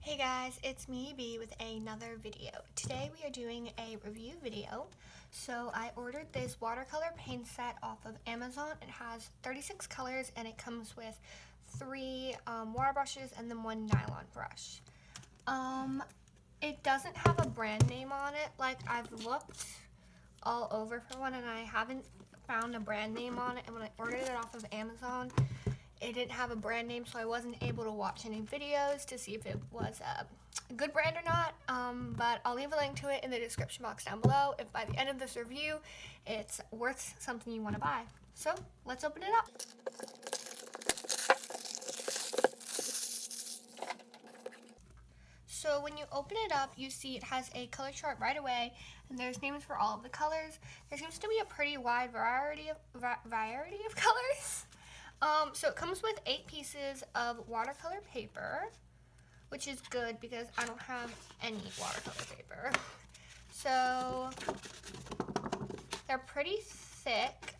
Hey guys, it's me, B, with another video. Today we are doing a review video. So I ordered this watercolor paint set off of Amazon. It has 36 colors and it comes with 3 water brushes and then 1 nylon brush. It doesn't have a brand name on it. Like, I've looked all over for one and I haven't found a brand name on it, and when I ordered it off of Amazon, it didn't have a brand name, so I wasn't able to watch any videos to see if it was a good brand or not, but I'll leave a link to it in the description box down below if by the end of this review it's worth something you want to buy. So let's open it up. So when you open it up, you see it has a color chart right away, and there's names for all of the colors. There seems to be a pretty wide variety of colors. So it comes with 8 pieces of watercolor paper, which is good because I don't have any watercolor paper. So they're pretty thick.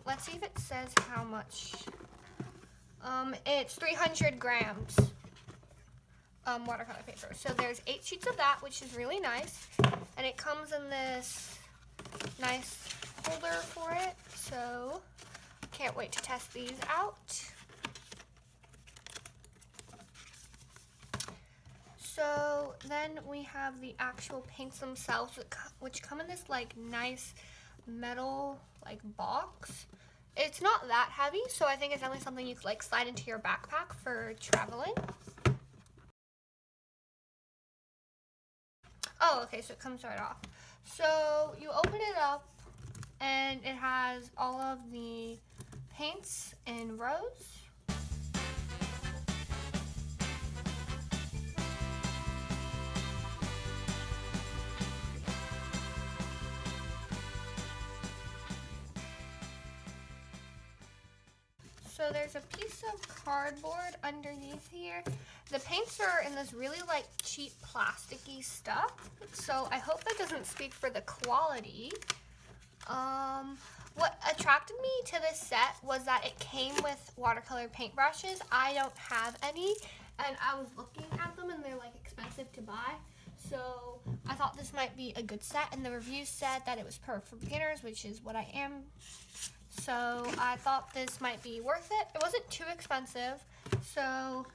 Let's see if it says how much. It's 300 grams watercolor paper. So there's 8 sheets of that, which is really nice. And it comes in this nice holder for it. So can't wait to test these out. So then we have the actual paints themselves, which come in this like nice metal like box. It's not that heavy, so I think it's definitely something you could like slide into your backpack for traveling. Oh, okay, so it comes right off. So you open it up and it has all of the paints in rows. So there's a piece of cardboard underneath here. The paints are in this really like cheap plasticky stuff, so I hope that doesn't speak for the quality. What attracted me to this set was that it came with watercolor paintbrushes. I don't have any, and I was looking at them and they're like expensive to buy. So I thought this might be a good set, and the reviews said that it was perfect for beginners, which is what I am. So I thought this might be worth it. It wasn't too expensive. So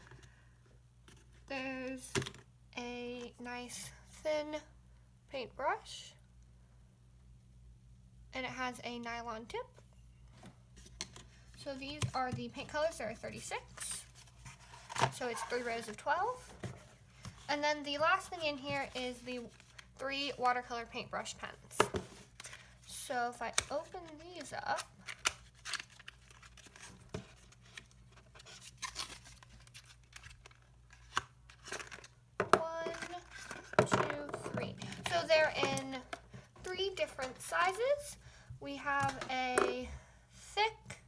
there's a nice thin paintbrush, and it has a nylon tip. So these are the paint colors. There are 36. So it's 3 rows of 12. And then the last thing in here is the 3 watercolor paintbrush pens. So if I open these up, so they're in 3 different sizes. We have a thick,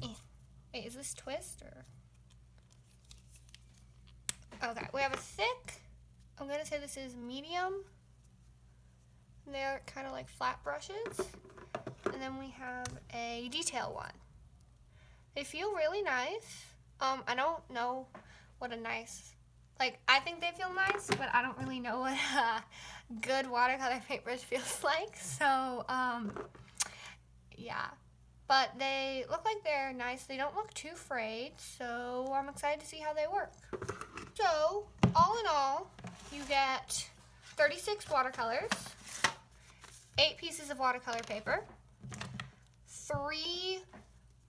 wait, is this twist or? Okay, we have a thick, I'm gonna say this is medium. They're kind of like flat brushes. And then we have a detail one. They feel really nice. I don't know what a nice, like, I think they feel nice, but I don't really know what a good watercolor paintbrush feels like. So, yeah. But they look like they're nice. They don't look too frayed, so I'm excited to see how they work. So, all in all, you get 36 watercolors, 8 pieces of watercolor paper, 3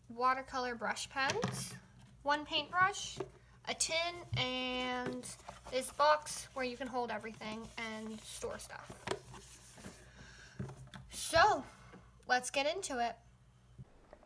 watercolor brush pens, 1 paintbrush, a tin, and this box where you can hold everything and store stuff. So, let's get into it.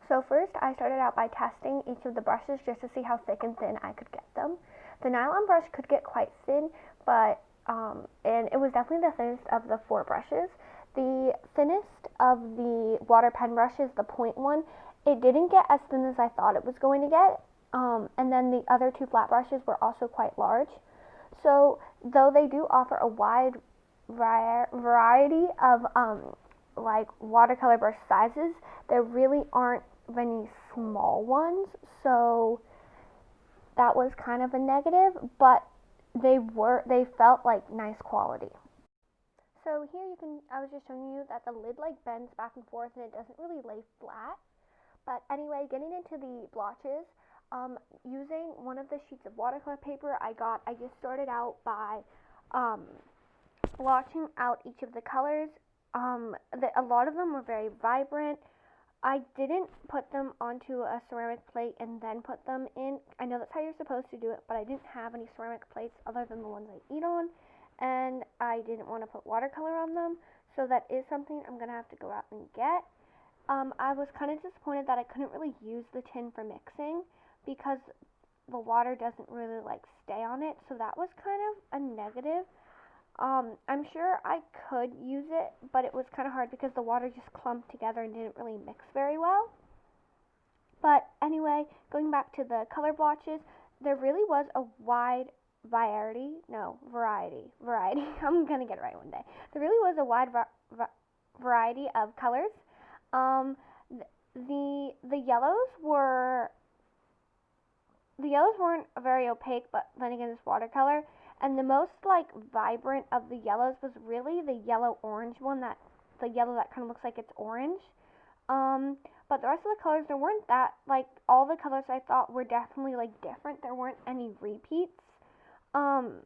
So first, I started out by testing each of the brushes just to see how thick and thin I could get them. The nylon brush could get quite thin, but and it was definitely the thinnest of the 4 brushes. The thinnest of the water pen brushes, the point one, it didn't get as thin as I thought it was going to get. And then the other 2 flat brushes were also quite large. So though they do offer a wide variety of like watercolor brush sizes, there really aren't any small ones. So that was kind of a negative, but they felt like nice quality. So here I was just showing you that the lid like bends back and forth and it doesn't really lay flat. But anyway, getting into the blotches, using one of the sheets of watercolor paper I just started out by blotching out each of the colors. A lot of them were very vibrant. I didn't put them onto a ceramic plate and then put them in. I know that's how you're supposed to do it, but I didn't have any ceramic plates other than the ones I eat on, and I didn't want to put watercolor on them, so that is something I'm going to have to go out and get. I was kind of disappointed that I couldn't really use the tin for mixing because the water doesn't really like stay on it, so that was kind of a negative. I'm sure I could use it, but it was kind of hard because the water just clumped together and didn't really mix very well. But anyway, going back to the color blotches, there really was a wide variety. I'm gonna get it right one day. There really was a wide variety of colors. The yellows weren't very opaque, but then again, it's watercolor. And the most like vibrant of the yellows was really the yellow orange one, the yellow that kind of looks like it's orange. But the rest of the colors, there weren't that, like, all the colors I thought were definitely like different. There weren't any repeats. The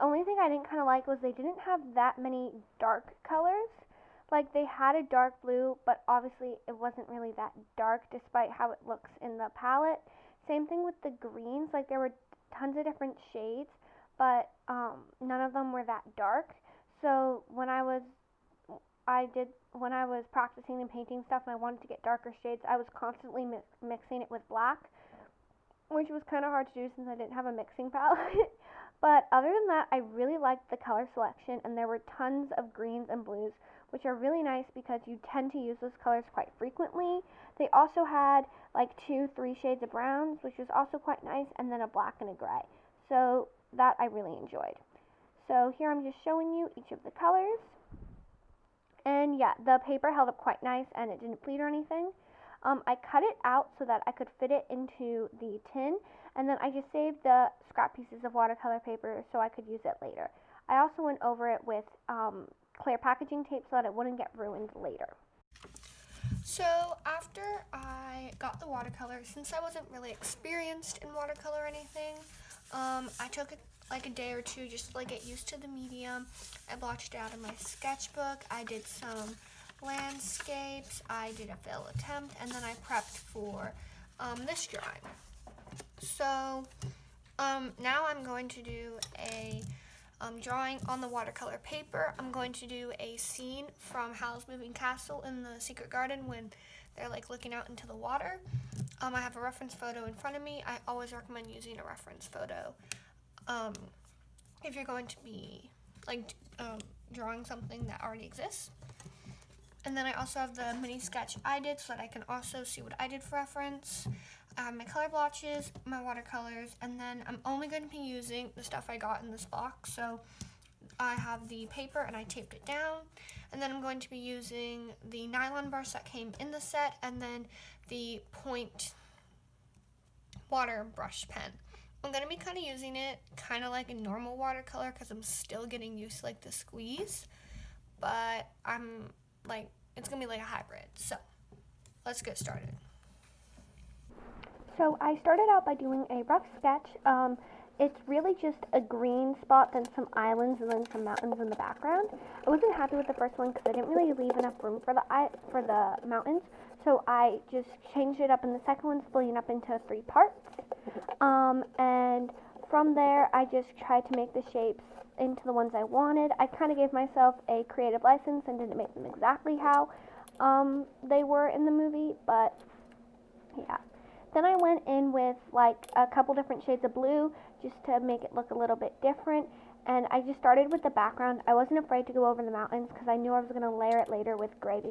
only thing I didn't kind of like was they didn't have that many dark colors. Like, they had a dark blue, but obviously it wasn't really that dark despite how it looks in the palette. Same thing with the greens. Like, there were tons of different shades, but none of them were that dark. So when I was practicing and painting stuff and I wanted to get darker shades, I was constantly mixing it with black, which was kind of hard to do since I didn't have a mixing palette. But other than that, I really liked the color selection, and there were tons of greens and blues, which are really nice because you tend to use those colors quite frequently. They also had like 2-3 shades of browns, which was also quite nice, and then a black and a gray. So that I really enjoyed. So here I'm just showing you each of the colors. And yeah, the paper held up quite nice and it didn't bleed or anything. I cut it out so that I could fit it into the tin, and then I just saved the scrap pieces of watercolor paper so I could use it later. I also went over it with clear packaging tape so that it wouldn't get ruined later. So after I got the watercolor, since I wasn't really experienced in watercolor or anything, I took like a day or two just to like get used to the medium. I blotched it out in my sketchbook. I did some landscapes. I did a fail attempt, and then I prepped for this drawing. So now I'm going to do a drawing on the watercolor paper. I'm going to do a scene from Howl's Moving Castle in the Secret Garden when they're like looking out into the water. I have a reference photo in front of me. I always recommend using a reference photo if you're going to be like drawing something that already exists. And then I also have the mini sketch I did so that I can also see what I did for reference. I have my color blotches, my watercolors, and then I'm only going to be using the stuff I got in this box. So I have the paper and I taped it down, and then I'm going to be using the nylon brush that came in the set, and then the point water brush pen. I'm going to be kind of using it kind of like a normal watercolor because I'm still getting used to like the squeeze, but I'm like, it's going to be like a hybrid. So let's get started. So I started out by doing a rough sketch. It's really just a green spot, then some islands, and then some mountains in the background. I wasn't happy with the first one because I didn't really leave enough room for the mountains, so I just changed it up in the second one, splitting it up into 3 parts. And from there, I just tried to make the shapes into the ones I wanted. I kind of gave myself a creative license and didn't make them exactly how they were in the movie, but yeah. Then I went in with like a couple different shades of blue just to make it look a little bit different, and I just started with the background. I wasn't afraid to go over the mountains because I knew I was going to layer it later with gray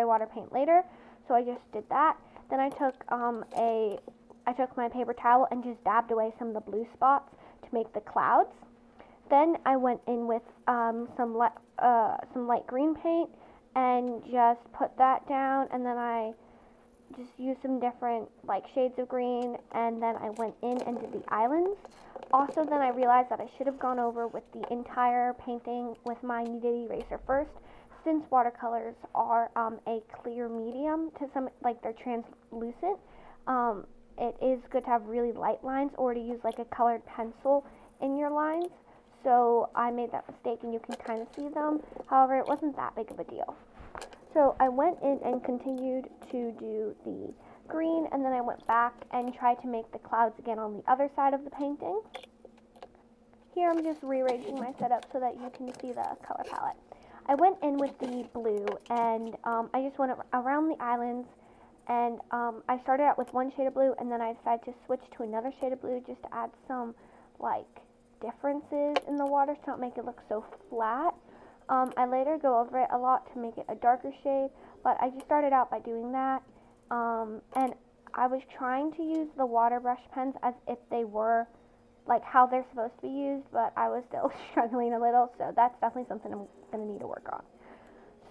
water paint later, so I just did that. Then I took my paper towel and just dabbed away some of the blue spots to make the clouds. Then I went in with some light green paint and just put that down, and then I just used some different like shades of green, and then I went in and did the islands. Also, then I realized that I should have gone over with the entire painting with my kneaded eraser first, since watercolors are a clear medium to some, like they're translucent. It is good to have really light lines or to use like a colored pencil in your lines. So I made that mistake and you can kind of see them. However, it wasn't that big of a deal. So I went in and continued to do the green, and then I went back and tried to make the clouds again on the other side of the painting. Here I'm just rearranging my setup so that you can see the color palette. I went in with the blue, and I just went around the islands, and I started out with one shade of blue, and then I decided to switch to another shade of blue just to add some like differences in the water to not make it look so flat. I later go over it a lot to make it a darker shade, but I just started out by doing that. And I was trying to use the water brush pens as if they were like how they're supposed to be used, but I was still struggling a little, so that's definitely something I'm going to need to work on.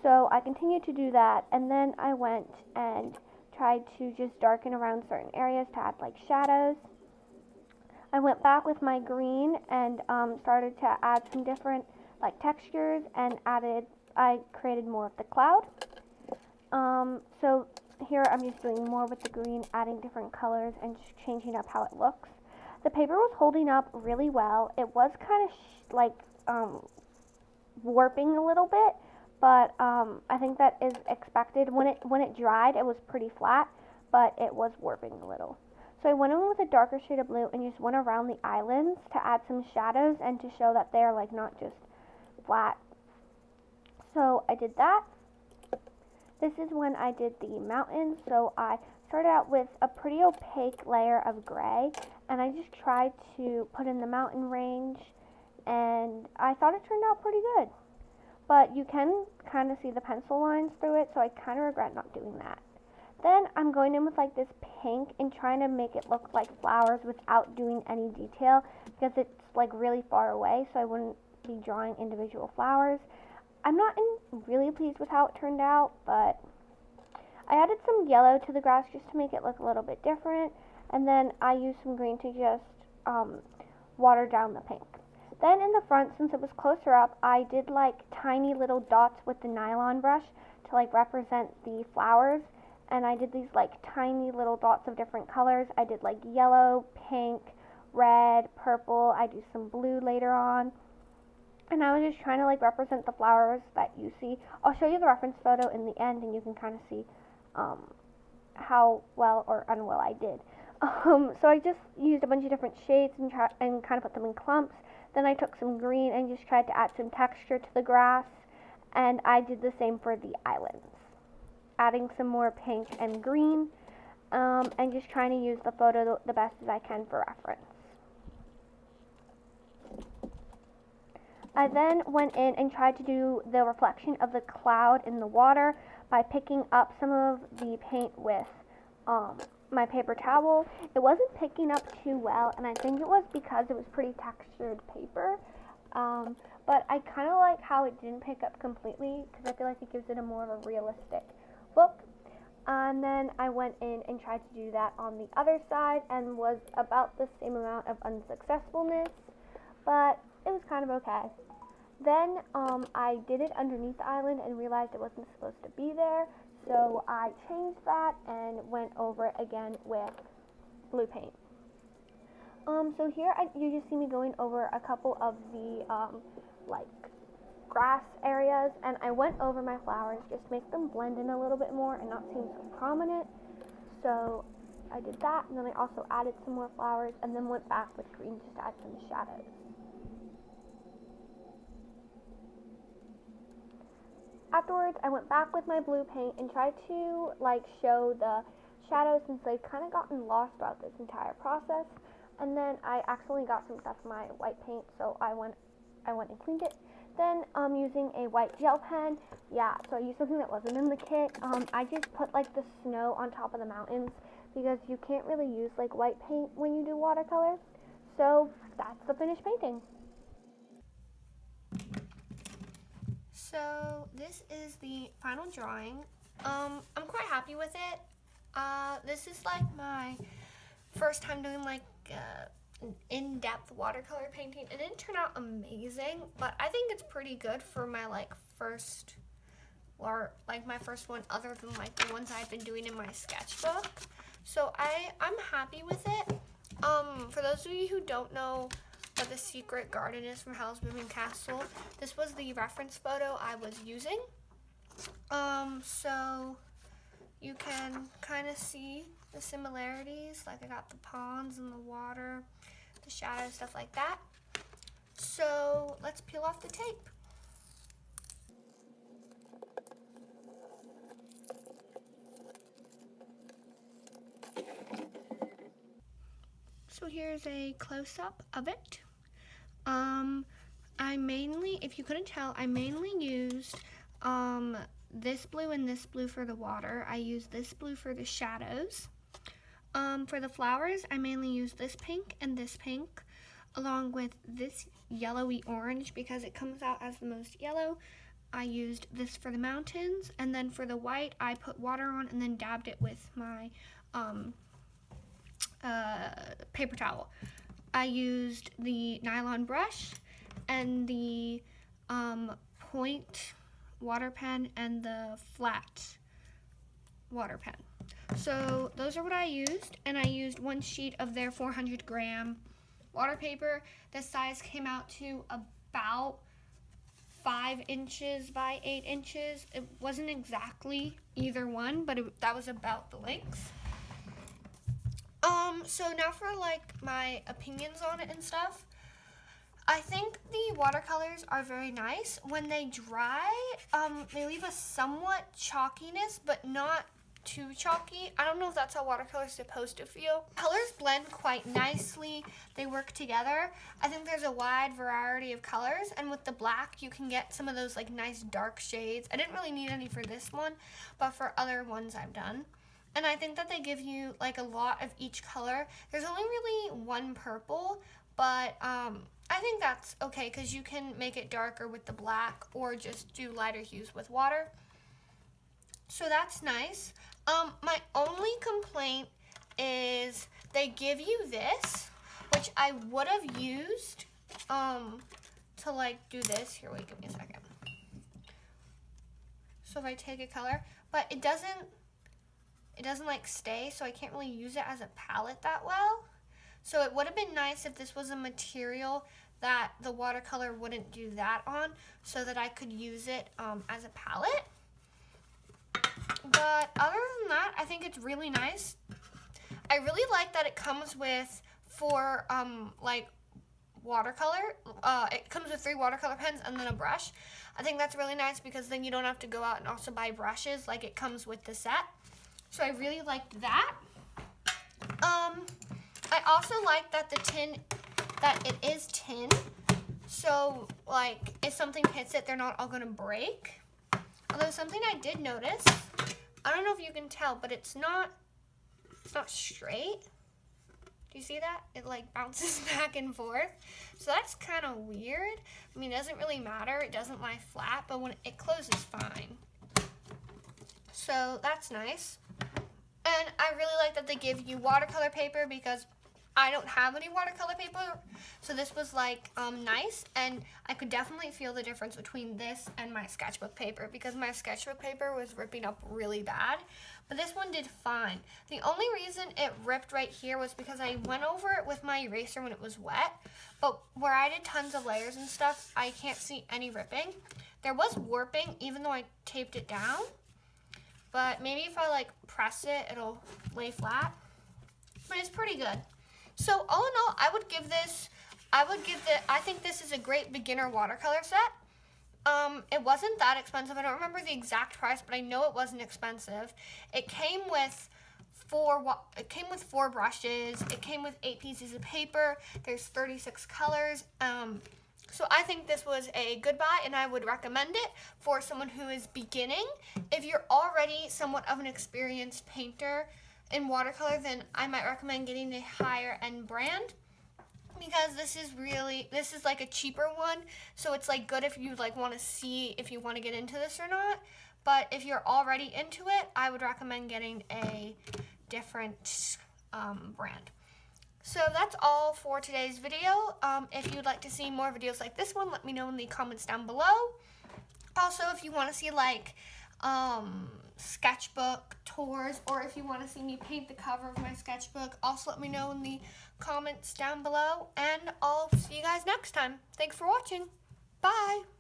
So I continued to do that, and then I went and tried to just darken around certain areas to add like shadows. I went back with my green and started to add some different like textures, and I created more of the cloud. So here I'm just doing more with the green, adding different colors and just changing up how it looks. The paper was holding up really well. It was kind of warping a little bit, but I think that is expected. When it dried, it was pretty flat, but it was warping a little. So I went in with a darker shade of blue and just went around the islands to add some shadows and to show that they're like not just flat. So I did that. This is when I did the mountains. So I started out with a pretty opaque layer of gray, and I just tried to put in the mountain range, and I thought it turned out pretty good. But you can kind of see the pencil lines through it, so I kind of regret not doing that. Then I'm going in with like this pink and trying to make it look like flowers without doing any detail, because it's like really far away, so I wouldn't be drawing individual flowers. I'm not really pleased with how it turned out, but I added some yellow to the grass just to make it look a little bit different, and then I used some green to just water down the pink. Then in the front, since it was closer up, I did like tiny little dots with the nylon brush to like represent the flowers, and I did these like tiny little dots of different colors. I did like yellow, pink, red, purple. I do some blue later on. And I was just trying to like represent the flowers that you see. I'll show you the reference photo in the end, and you can kind of see how well or unwell I did. So I just used a bunch of different shades and kind of put them in clumps. Then I took some green and just tried to add some texture to the grass, and I did the same for the islands, adding some more pink and green, and just trying to use the photo the best as I can for reference. I then went in and tried to do the reflection of the cloud in the water by picking up some of the paint with my paper towel. It wasn't picking up too well, and I think it was because it was pretty textured paper. But I kind of like how it didn't pick up completely, because I feel like it gives it a more of a realistic look. And then I went in and tried to do that on the other side, and was about the same amount of unsuccessfulness, but it was kind of okay. Then I did it underneath the island and realized it wasn't supposed to be there, so I changed that and went over it again with blue paint. So here you just see me going over a couple of the like grass areas, and I went over my flowers just to make them blend in a little bit more and not seem so prominent. So I did that, and then I also added some more flowers, and then went back with green just to add some shadows. Afterwards, I went back with my blue paint and tried to like show the shadows, since they've kind of gotten lost throughout this entire process. And then I accidentally got some stuff in my white paint, so I went and cleaned it. Then using a white gel pen, so I used something that wasn't in the kit. I just put like the snow on top of the mountains, because you can't really use like white paint when you do watercolor. So that's the finished painting. So this is the final drawing. I'm quite happy with it. This is like my first time doing like an in-depth watercolor painting. It didn't turn out amazing, but I think it's pretty good for my like first, or like my first one other than like the ones I've been doing in my sketchbook. So I'm happy with it. For those of you who don't know what the secret garden is from Howl's Moving Castle, this was the reference photo I was using. So you can kind of see the similarities, like I got the ponds and the water, the shadows, stuff like that. So let's peel off the tape. So here's a close-up of it. I mainly, if you couldn't tell, I mainly used this blue and this blue for the water. I used this blue for the shadows. For the flowers, I mainly used this pink and this pink, along with this yellowy orange because it comes out as the most yellow. I used this for the mountains, and then for the white, I put water on and then dabbed it with my paper towel. I used the nylon brush and the point water pen and the flat water pen. So those are what I used, and I used one sheet of their 400-gram water paper. This size came out to about 5 inches by 8 inches. It wasn't exactly either one, but that was about the length. So now for like my opinions on it and stuff. I think the watercolors are very nice. When they dry, they leave a somewhat chalkiness, but not too chalky. I don't know if that's how watercolor is supposed to feel. Colors blend quite nicely. They work together. I think there's a wide variety of colors, and with the black, you can get some of those like nice dark shades. I didn't really need any for this one, but for other ones I've done. And I think that they give you like a lot of each color. There's only really one purple, but I think that's okay because you can make it darker with the black or just do lighter hues with water. So that's nice. My only complaint is they give you this, which I would have used to like do this. Here, wait, give me a second. So if I take a color, but it doesn't like stay, so I can't really use it as a palette that well. So it would have been nice if this was a material that the watercolor wouldn't do that on, so that I could use it as a palette. But other than that, I think it's really nice. I really like that it comes with 4 like watercolor. It comes with 3 watercolor pens and then a brush. I think that's really nice because then you don't have to go out and also buy brushes, like it comes with the set. So I really liked that. I also like that it is tin. So like if something hits it, they're not all gonna break. Although something I did notice, I don't know if you can tell, but it's not straight. Do you see that? It like bounces back and forth. So that's kind of weird. I mean, it doesn't really matter. It doesn't lie flat, but when it closes fine. So that's nice. And I really like that they give you watercolor paper because I don't have any watercolor paper. So this was like nice, and I could definitely feel the difference between this and my sketchbook paper because my sketchbook paper was ripping up really bad, but this one did fine. The only reason it ripped right here was because I went over it with my eraser when it was wet, but where I did tons of layers and stuff, I can't see any ripping. There was warping even though I taped it down. But maybe if I like press it, it'll lay flat. But it's pretty good. So all in all, I think this is a great beginner watercolor set. It wasn't that expensive. I don't remember the exact price, but I know it wasn't expensive. It came with 4 brushes. It came with 8 pieces of paper. There's 36 colors. So I think this was a good buy, and I would recommend it for someone who is beginning. If you're already somewhat of an experienced painter in watercolor, then I might recommend getting a higher end brand because this is like a cheaper one. So it's like good if you like want to see if you want to get into this or not. but if you're already into it, I would recommend getting a different brand. So that's all for today's video. If you'd like to see more videos like this one, let me know in the comments down below. Also, if you want to see like sketchbook tours, or if you want to see me paint the cover of my sketchbook, also let me know in the comments down below, and I'll see you guys next time. Thanks for watching. Bye.